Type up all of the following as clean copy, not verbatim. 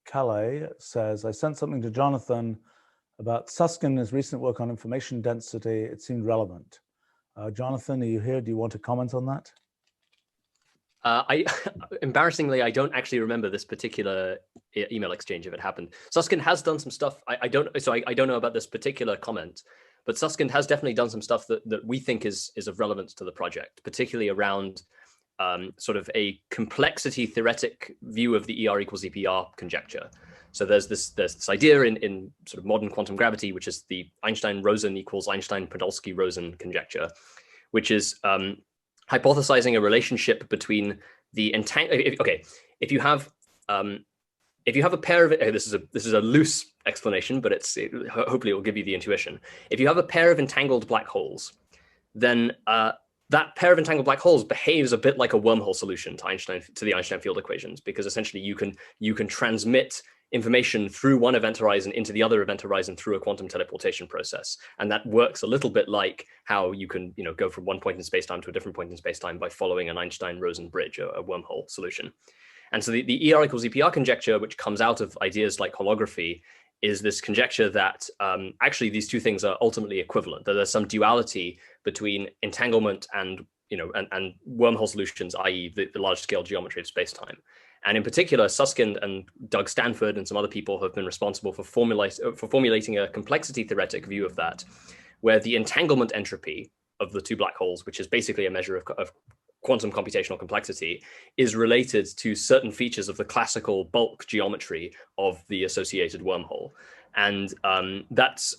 Calais says, I sent something to Jonathan about Susskind and his recent work on information density. It seemed relevant. Jonathan, are you here? Do you want to comment on that? Embarrassingly, I don't actually remember this particular email exchange if it happened. Susskind has done some stuff. I don't know about this particular comment, but Susskind has definitely done some stuff that we think is of relevance to the project, particularly around sort of a complexity theoretic view of the ER equals EPR conjecture. So there's this idea in sort of modern quantum gravity, which is the Einstein-Rosen equals Einstein-Podolsky-Rosen conjecture, which is hypothesizing a relationship between the if you have a pair of this is a loose explanation, but hopefully it will give you the intuition. If you have a pair of entangled black holes, then that pair of entangled black holes behaves a bit like a wormhole solution to the Einstein field equations, because essentially you can transmit information through one event horizon into the other event horizon through a quantum teleportation process. And that works a little bit like how you can go from one point in spacetime to a different point in spacetime by following an Einstein-Rosen bridge, a wormhole solution. And so the ER equals EPR conjecture, which comes out of ideas like holography, is this conjecture that actually these two things are ultimately equivalent, that there's some duality between entanglement and wormhole solutions, i.e. the large scale geometry of spacetime. And in particular, Susskind and Doug Stanford and some other people have been responsible for formulating a complexity theoretic view of that, where the entanglement entropy of the two black holes, which is basically a measure of quantum computational complexity, is related to certain features of the classical bulk geometry of the associated wormhole. And that's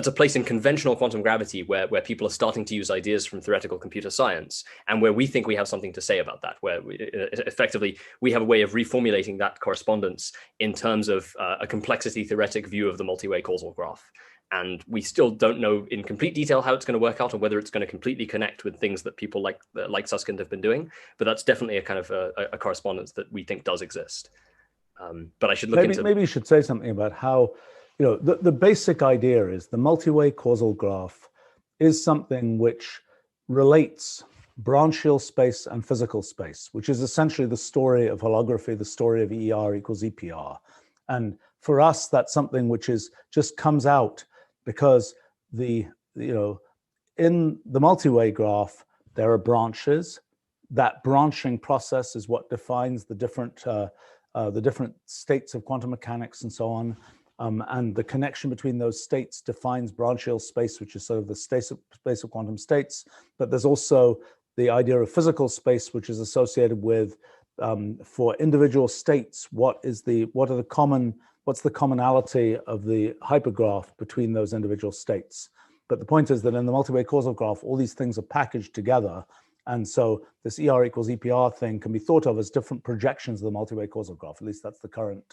a place in conventional quantum gravity where people are starting to use ideas from theoretical computer science, and where we think we have something to say about that, where effectively we have a way of reformulating that correspondence in terms of a complexity theoretic view of the multi-way causal graph. And we still don't know in complete detail how it's going to work out, or whether it's going to completely connect with things that people like Susskind have been doing. But that's definitely a kind of a correspondence that we think does exist. But I should look into... Maybe you should say something about how, the basic idea is the multi-way causal graph is something which relates branchial space and physical space, which is essentially the story of holography, the story of ER equals EPR. And for us, that's something which just comes out because in the multi-way graph, there are branches. That branching process is what defines the different states of quantum mechanics and so on. And the connection between those states defines branchial space, which is sort of the space of quantum states. But there's also the idea of physical space, which is associated with, for individual states, what's the commonality of the hypergraph between those individual states. But the point is that in the multi-way causal graph, all these things are packaged together. And so this ER equals EPR thing can be thought of as different projections of the multi-way causal graph. At least that's the current,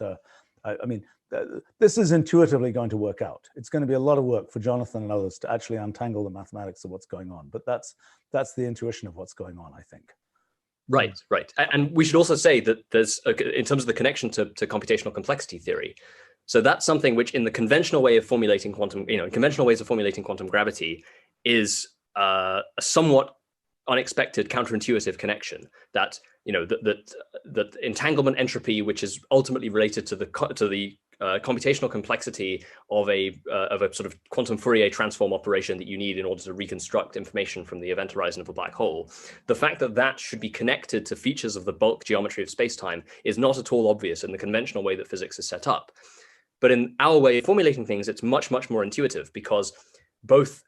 this is intuitively going to work out. It's going to be a lot of work for Jonathan and others to actually untangle the mathematics of what's going on. But that's the intuition of what's going on, I think. Right. And we should also say that there's, in terms of the connection to computational complexity theory, so that's something which in the conventional way of formulating quantum, conventional ways of formulating quantum gravity is a somewhat unexpected counterintuitive connection that, that entanglement entropy, which is ultimately related to the computational complexity of a sort of quantum Fourier transform operation that you need in order to reconstruct information from the event horizon of a black hole. The fact that that should be connected to features of the bulk geometry of spacetime is not at all obvious in the conventional way that physics is set up. But in our way of formulating things, it's much, much more intuitive, because both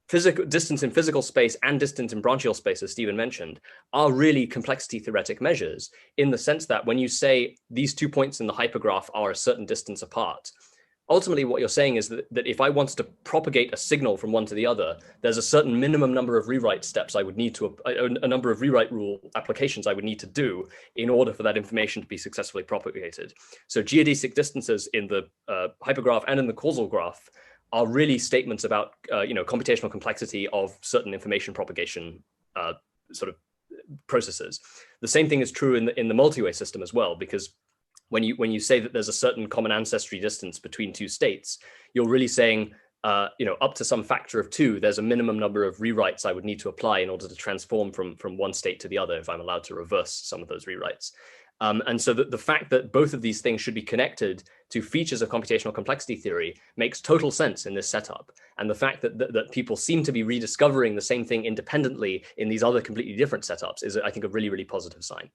physical distance in physical space and distance in branchial space, as Stephen mentioned, are really complexity theoretic measures, in the sense that when you say these 2 points in the hypergraph are a certain distance apart, ultimately what you're saying is that if I wanted to propagate a signal from one to the other, there's a certain minimum number of rewrite steps I would need to, a number of rewrite rule applications I would need to do in order for that information to be successfully propagated. So geodesic distances in the hypergraph and in the causal graph are really statements about computational complexity of certain information propagation sort of processes. The same thing is true in the multi-way system as well, because when you say that there's a certain common ancestry distance between two states, you're really saying up to some factor of 2, there's a minimum number of rewrites I would need to apply in order to transform from one state to the other, if I'm allowed to reverse some of those rewrites. And so the fact that both of these things should be connected to features of computational complexity theory makes total sense in this setup. And the fact that people seem to be rediscovering the same thing independently in these other completely different setups is, I think, a really, really positive sign.